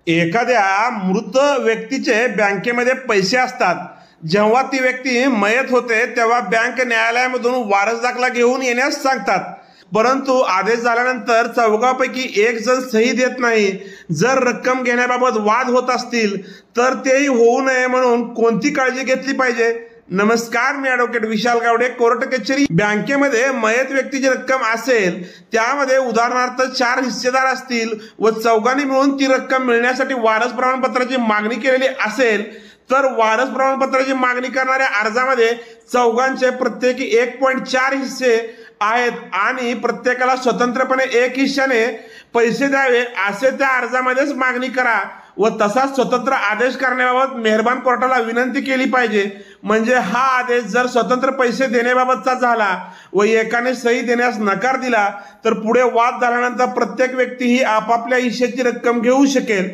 एखाद्या मृत व्यक्तीचे बँकेमध्ये पैसे असतात। जेव्हा ती व्यक्ती मयत होते तेव्हा बँक न्यायालयामधून वारस दाखला घेऊन येण्यास सांगतात, परंतु आदेश झाल्यानंतर चौघांपैकी एक जण सही देत नाही। जर रक्कम घेण्याबाबत वाद होत असतील तर तेही होऊ नये म्हणून कोणती काळजी घेतली पाहिजे? नमस्कार, मी ॲडव्होकेट विशाल गावडे, कोर्ट कचेरी। बँकेमध्ये मयत व्यक्तीची रक्कम असेल, त्यामध्ये उदाहरणार्थ 4 हिस्सेदार असतील व चौघांनी मिळून ती रक्कम मिळण्यासाठी वारस प्रमाणपत्राची मागणी केलेली असेल, तर वारस प्रमाणपत्राची मागणी करणाऱ्या अर्जामध्ये चौघांचे प्रत्येकी 1.4 हिस्से आहेत आणि प्रत्येकाला स्वतंत्रपणे 1 हिस्साने पैसे द्यावे असे त्या अर्जामध्येच मागणी करा व तसाच स्वतंत्र आदेश करण्याबाबत मेहरबान कोर्टाला विनंती केली पाहिजे। म्हणजे हा आदेश जर स्वतंत्र पैसे देण्याबाबतचा झाला व एकाने सही देण्यास नकार दिला तर पुढे वाद झाल्यानंतर प्रत्येक व्यक्ती ही आपापल्या हिश्श्याची रक्कम घेऊ शकेल।